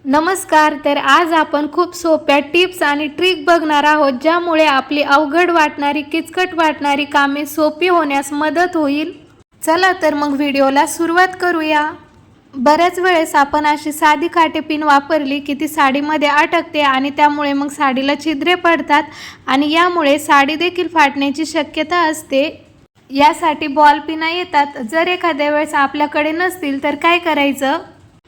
नमस्कार. तर आज आपण खूप सोप्या टिप्स आणि ट्रिक बघणार आहोत, ज्यामुळे आपली अवघड वाटणारी, किचकट वाटणारी कामे सोपी होण्यास मदत होईल. चला तर मग व्हिडिओला सुरुवात करूया. बऱ्याच वेळेस आपण अशी साधी काटे पिन वापरली की ती साडीमध्ये अटकते आणि त्यामुळे मग साडीला छिद्रे पडतात आणि यामुळे साडी देखील फाटण्याची शक्यता असते. यासाठी बॉल पिना येतात. जर एखाद्या वेळेस आपल्याकडे नसतील तर काय करायचं,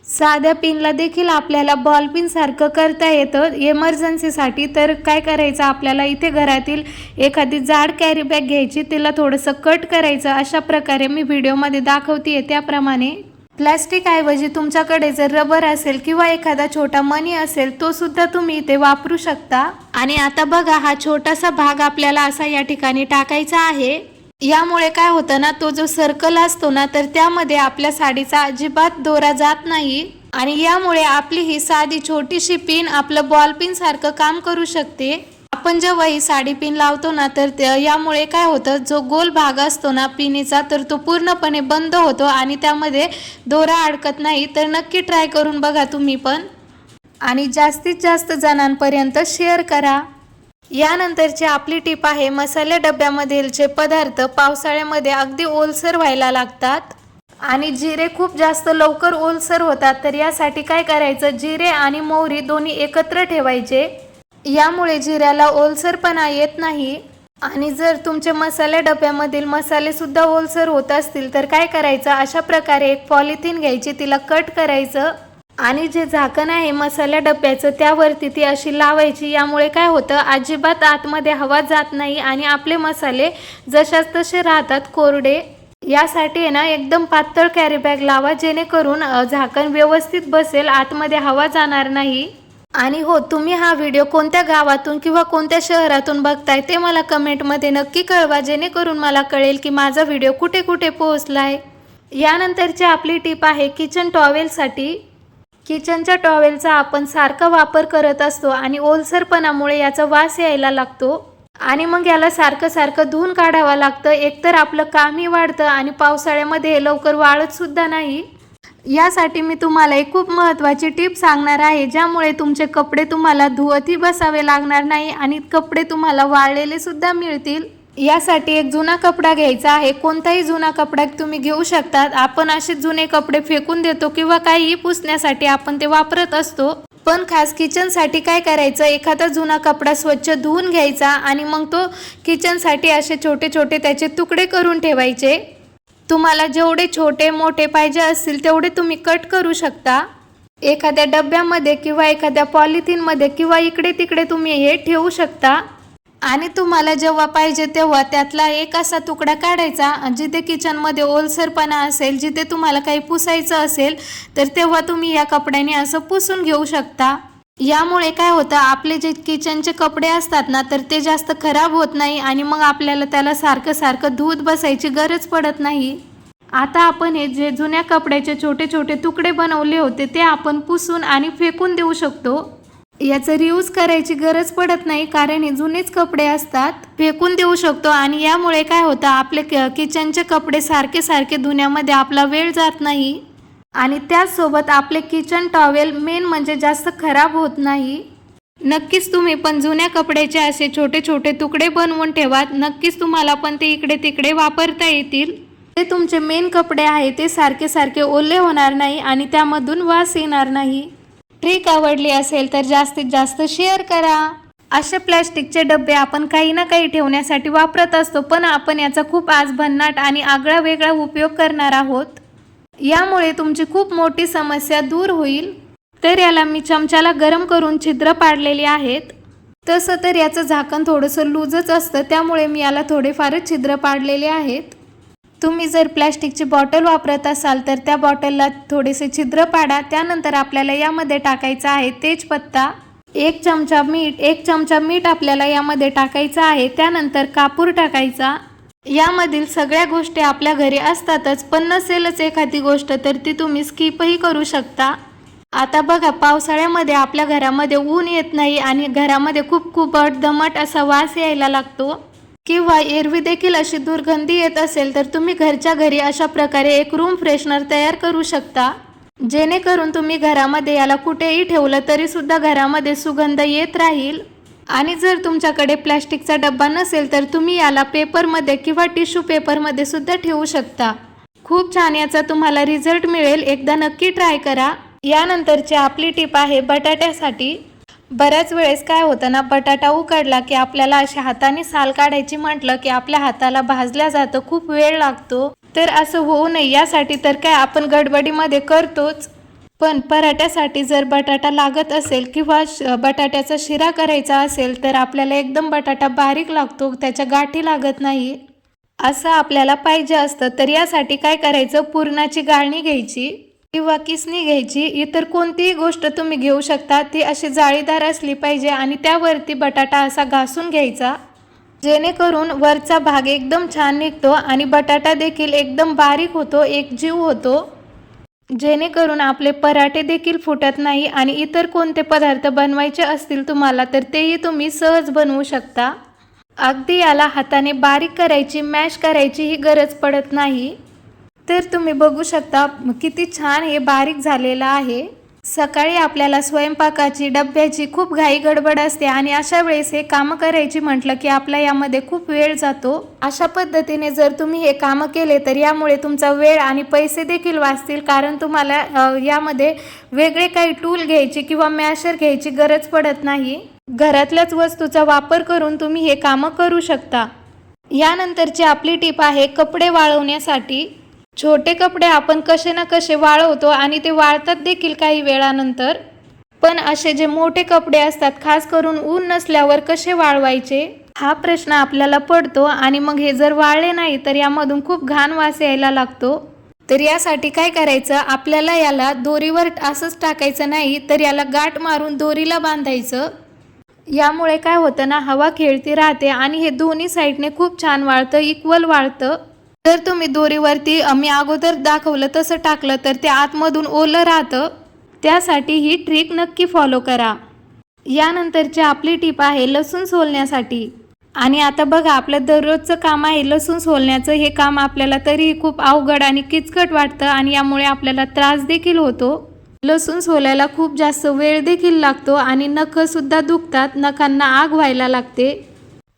साध्या पिनला देखील आपल्याला बॉल पिन सारखं करता येतं इमर्जन्सीसाठी. तर काय करायचं, आपल्याला इथे घरातील एखादी जाड कॅरी बॅग घ्यायची, तिला थोडंसं कट करायचं. अशा प्रकारे मी व्हिडिओमध्ये दाखवते त्याप्रमाणे. प्लॅस्टिक ऐवजी तुमच्याकडे जर रबर असेल किंवा एखादा छोटा मणी असेल, तो सुद्धा तुम्ही इथे वापरू शकता. आणि आता बघा, हा छोटासा भाग आपल्याला असा या ठिकाणी टाकायचा आहे. यामुळे काय होतं ना, तो जो सर्कल असतो ना, तर त्यामध्ये आपल्या साडीचा अजिबात दोरा जात नाही आणि यामुळे आपली ही साधी छोटीशी पिन आपलं बॉल पिन सारखं काम करू शकते. आपण जेव्हा ही साडी पिन लावतो ना, तर यामुळे काय होतं, जो गोल भाग असतो ना पिनीचा, तर तो पूर्णपणे बंद होतो आणि त्यामध्ये दोरा अडकत नाही. तर नक्की ट्राय करून बघा तुम्ही पण, आणि जास्तीत जास्त जणांपर्यंत शेअर करा. यानंतरची आपली टिप आहे, मसाले डब्यामधीलचे पदार्थ पावसाळ्यामध्ये अगदी ओलसर व्हायला लागतात आणि जिरे खूप जास्त लवकर ओलसर होतात. तर यासाठी काय करायचं, जिरे आणि मोहरी दोन्ही एकत्र ठेवायचे. यामुळे जिऱ्याला ओलसरपणा येत नाही. आणि जर तुमचे मसाले डब्यामधील मसाले सुद्धा ओलसर होत असतील तर काय करायचं, अशा प्रकारे एक पॉलिथिन घ्यायची, तिला कट करायचं आणि जे झाकण आहे मसाल्या डब्याचं त्यावरती ती अशी लावायची. यामुळे काय होतं, अजिबात आतमध्ये हवा जात नाही आणि आपले मसाले जशाच तसे राहतात कोरडे. यासाठी आहे ना, एकदम पातळ कॅरी बॅग लावा, जेणेकरून झाकण व्यवस्थित बसेल, आतमध्ये हवा जाणार नाही. आणि हो, तुम्ही हा व्हिडिओ कोणत्या गावातून किंवा कोणत्या शहरातून बघताय ते मला कमेंटमध्ये नक्की कळवा, जेणेकरून मला कळेल की माझा व्हिडिओ कुठे कुठे पोहोचलाय. यानंतरची आपली टिप आहे किचन टॉवेलसाठी. किचनच्या टॉवेलचा आपण सारखा वापर करत असतो आणि ओलसरपणामुळे याचा वास यायला लागतो आणि मग याला सारखं धुवून काढावं लागतं. एकतर आपलं कामही वाढतं आणि पावसाळ्यामध्ये हे लवकर वाळत सुद्धा नाही. यासाठी मी तुम्हाला एक खूप महत्त्वाची टिप सांगणार आहे, ज्यामुळे तुमचे कपडे तुम्हाला धुवतही बसावे लागणार नाही आणि कपडे तुम्हाला वाळलेले सुद्धा मिळतील. यासाठी एक जुना कपडा घ्यायचा आहे. कोणताही जुना कपडा तुम्ही घेऊ शकतात. आपण असे जुने कपडे फेकून देतो किंवा काहीही पुसण्यासाठी आपण ते वापरत असतो, पण खास किचनसाठी काय करायचं, एखादा जुना कपडा स्वच्छ धुवून घ्यायचा आणि मग तो किचनसाठी असे छोटे छोटे त्याचे तुकडे करून ठेवायचे. तुम्हाला जेवढे छोटे मोठे पाहिजे असतील तेवढे तुम्ही कट करू शकता. एखाद्या डब्यामध्ये किंवा एखाद्या पॉलिथिनमध्ये किंवा इकडे तिकडे तुम्ही हे ठेवू शकता. आणि तुम्हाला जेव्हा पाहिजे तेव्हा त्यातला एक असा तुकडा काढायचा, जिथे किचनमध्ये ओलसरपणा असेल, जिथे तुम्हाला काही पुसायचं असेल, तर तेव्हा तुम्ही या कपड्याने असं पुसून घेऊ शकता. यामुळे काय होतं, आपले जे किचनचे कपडे असतात ना, तर ते जास्त खराब होत नाही आणि मग आपल्याला त्याला सारखं धुवत बसायची गरज पडत नाही. आता आपण हे जे जुन्या कपड्याचे छोटे छोटे तुकडे बनवले होते ते आपण पुसून आणि फेकून देऊ शकतो. याचं रियूज करायची गरज पडत नाही, कारण हे जुनेच कपडे असतात, फेकून देऊ शकतो. आणि यामुळे काय होतं, आपले किचनचे कपडे सारखे धुण्यामध्ये आपला वेळ जात नाही आणि त्याचसोबत आपले किचन टॉवेल मेन म्हणजे जास्त खराब होत नाही. नक्कीच तुम्ही पण जुन्या कपड्याचे असे छोटे छोटे तुकडे बनवून ठेवा. नक्कीच तुम्हाला पण ते इकडे तिकडे वापरता येतील. ते तुमचे मेन कपडे आहे ते सारखे ओले होणार नाही आणि त्यामधून वास येणार नाही. ट्रिक आवडली असेल तर जास्तीत जास्त शेअर करा. असे प्लॅस्टिकचे डबे आपण काही ना काही ठेवण्यासाठी वापरत असतो, पण आपण याचा खूप आज भन्नाट आणि आगळा वेगळा उपयोग करणार आहोत. यामुळे तुमची खूप मोठी समस्या दूर होईल. तर याला मी चमच्याला गरम करून छिद्र पाडलेली आहेत. तसं तर याचं झाकण थोडंसं लूजच असतं, त्यामुळे मी याला थोडेफारच छिद्र पाडलेले आहेत. तुम्ही जर प्लॅस्टिकची बॉटल वापरत असाल तर त्या बॉटलला थोडेसे छिद्र पाडा. त्यानंतर आपल्याला यामध्ये टाकायचा आहे तेजपत्ता, एक चमचा मीठ आपल्याला यामध्ये टाकायचं आहे. त्यानंतर कापूर टाकायचा. यामधील सगळ्या गोष्टी आपल्या घरी असतातच, पण नसेलच एखादी गोष्ट तर ती तुम्ही स्किपही करू शकता. आता बघा, पावसाळ्यामध्ये आपल्या घरामध्ये ऊन येत नाही आणि घरामध्ये खूप दमट असा वास यायला लागतो किंवा एरवी देखील अशी दुर्गंधी येत असेल, तर तुम्ही घरच्या घरी अशा प्रकारे एक रूम फ्रेशनर तयार करू शकता. जेणेकरून तुम्ही घरामध्ये याला कुठेही ठेवलं तरी सुद्धा घरामध्ये सुगंध येत राहील। आणि जर तुमच्याकडे प्लास्टिकचा डब्बा नसेल तर तुम्ही याला पेपरमध्ये किंवा टिश्यू पेपरमध्ये सुद्धा ठेवू शकता। खूप छान याचा तुम्हाला रिझल्ट मिळेल, एकदा नक्की ट्राय करा। यानंतरची आपली टिप आहे बटाट्यासाठी। बऱ्याच वेळेस काय होतं ना, बटाटा उकडला की आपल्याला अशा हाताने साल काढायची म्हटलं की आपल्या हाताला भाजल्या जातं, खूप वेळ लागतो। तर असं होऊ नये यासाठी तर काय आपण गडबडीमध्ये करतोच, पण पराठ्यासाठी जर बटाटा लागत असेल किंवा बटाट्याचा शिरा करायचा असेल तर आपल्याला एकदम बटाटा बारीक लागतो, त्याच्या गाठी लागत नाही, असं आपल्याला पाहिजे असतं। तर यासाठी काय करायचं, पुरणाची गाळणी घ्यायची किंवा किसणी घ्यायची, इतर कोणतीही गोष्ट तुम्ही घेऊ शकता, ती अशी जाळीदार असली पाहिजे आणि त्यावरती बटाटा असा घासून घ्यायचा, जेणेकरून वरचा भाग एकदम छान निघतो आणि बटाटा देखील एकदम बारीक होतो, एकजीव होतो, जेणेकरून आपले पराठे देखील फुटत नाही। आणि इतर कोणते पदार्थ बनवायचे असतील तुम्हाला तर तेही तुम्ही सहज बनवू शकता। अगदी याला हाताने बारीक करायची, मॅश करायची ही गरज पडत नाही। तर तुम्ही बघू शकता किती छान हे बारीक झालेलं आहे। सकाळी आपल्याला स्वयंपाकाची, डब्याची खूप घाई गडबड असते आणि अशा वेळेस हे कामं करायची म्हटलं की आपला यामध्ये खूप वेळ जातो। अशा पद्धतीने जर तुम्ही हे कामं केले तर यामुळे तुमचा वेळ आणि पैसे देखील वाचतील, कारण तुम्हाला यामध्ये वेगळे काही टूल घ्यायची किंवा मॅशर घ्यायची गरज पडत नाही। घरातल्याच वस्तूचा वापर करून तुम्ही हे कामं करू शकता। यानंतरची आपली टिप आहे कपडे वाळवण्यासाठी। छोटे कपडे आपण कसे ना कसे वाळवतो आणि ते वाळतात देखील काही वेळानंतर, पण असे जे मोठे कपडे असतात, खास करून ऊन नसल्यावर कसे वाळवायचे हा प्रश्न आपल्याला पडतो। आणि मग हे जर वाळले नाही तर यामधून खूप घाण वास यायला लागतो। तर यासाठी काय करायचं, आपल्याला याला दोरीवर असंच टाकायचं नाही, तर याला गाठ मारून दोरीला बांधायचं। यामुळे काय होतं ना, हवा खेळती राहते आणि हे दोन्ही साईडने खूप छान वाळतं, इक्वल वाळतं। जर तुम्ही दोरीवरती मी अगोदर दाखवलं तसं टाकलं तर ते आतमधून ओलं राहतं, त्यासाठी ही ट्रिक नक्की फॉलो करा। यानंतरची आपली टिप आहे लसूण सोलण्यासाठी। आणि आता बघा, आपलं दररोजचं काम आहे लसूण सोलण्याचं, हे काम आपल्याला तरीही खूप अवघड आणि किचकट वाटतं आणि यामुळे आपल्याला त्रास देखील होतो। लसूण सोलायला खूप जास्त वेळ देखील लागतो आणि नखंसुद्धा दुखतात, नखांना आग व्हायला लागते।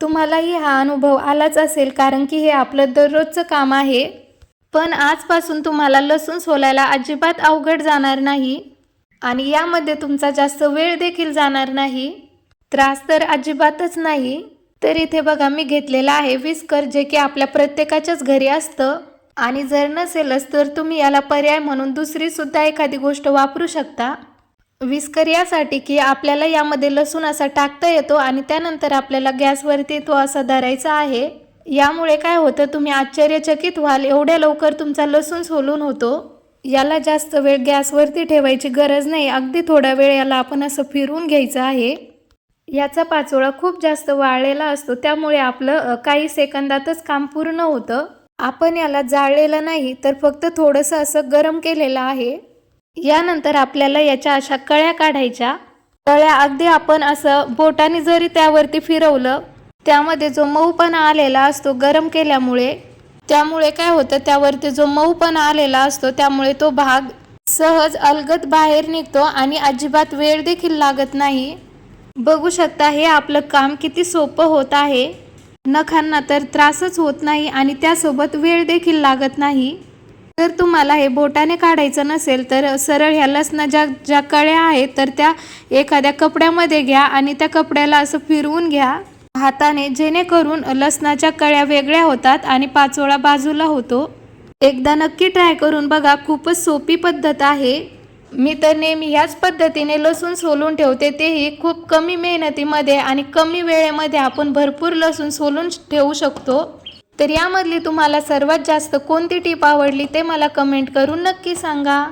तुम्हालाही हा अनुभव आलाच असेल, कारण की हे आपलं दररोजचं काम आहे। पण आजपासून तुम्हाला लसूण सोलायला अजिबात अवघड जाणार नाही आणि यामध्ये तुमचा जास्त वेळ देखील जाणार नाही, त्रास तर अजिबातच नाही। तर इथे बघा मी घेतलेला आहे विस्कर, जे की आपल्या प्रत्येकाच्याच घरी असतं आणि जर नसेलच तर तुम्ही याला पर्याय म्हणून दुसरी सुद्धा एखादी गोष्ट वापरू शकता। विस्कर यासाठी की आपल्याला यामध्ये लसूण असा टाकता येतो आणि त्यानंतर आपल्याला गॅसवरती तो असा धरायचा आहे। यामुळे काय होतं, तुम्ही आश्चर्यचकित व्हाल एवढ्या लवकर तुमचा लसूण सोलून होतो। याला जास्त वेळ गॅसवरती ठेवायची गरज नाही, अगदी थोडा वेळ याला आपण असं फिरवून घ्यायचं आहे। याचा पाचोळा खूप जास्त वाळलेला असतो, त्यामुळे आपलं काही सेकंदातच काम पूर्ण होतं। आपण याला जाळलेलं नाही तर फक्त थोडंसं असं गरम केलेलं आहे। यानंतर आपल्याला याच्या अशा कळ्या काढायच्या। कळ्या अगदी आपण असं बोटाने जरी त्यावरती फिरवलं, त्यामध्ये जो मऊपणा आलेला असतो गरम केल्यामुळे, त्यामुळे काय होतं, त्यावरती जो मऊपणा आलेला असतो त्यामुळे तो भाग सहज अलगद बाहेर निघतो आणि अजिबात वेळ देखील लागत नाही। बघू शकता हे आपलं काम किती सोपं होत आहे। नखांना तर त्रासच होत नाही आणि त्यासोबत वेळ देखील लागत नाही। जर तुम्हाला हे बोटाने काढायचं नसेल तर सरळ ह्या लसणाच्या ज्या कळ्या आहेत तर त्या एखाद्या कपड्यामध्ये घ्या आणि त्या कपड्याला असं फिरवून घ्या हाताने, जेणेकरून लसणाच्या कळ्या वेगळ्या होतात आणि पाचोळा बाजूला होतो। एकदा नक्की ट्राय करून बघा, खूपच सोपी पद्धत आहे। मी तर नेहमी ह्याच पद्धतीने लसूण सोलून ठेवते, तेही खूप कमी मेहनतीमध्ये आणि कमी वेळेमध्ये आपण भरपूर लसूण सोलून ठेवू शकतो। तर यामधली तुम्हाला सर्वात जास्त कोणती टीप आवडली ते मला कमेंट करून नक्की सांगा।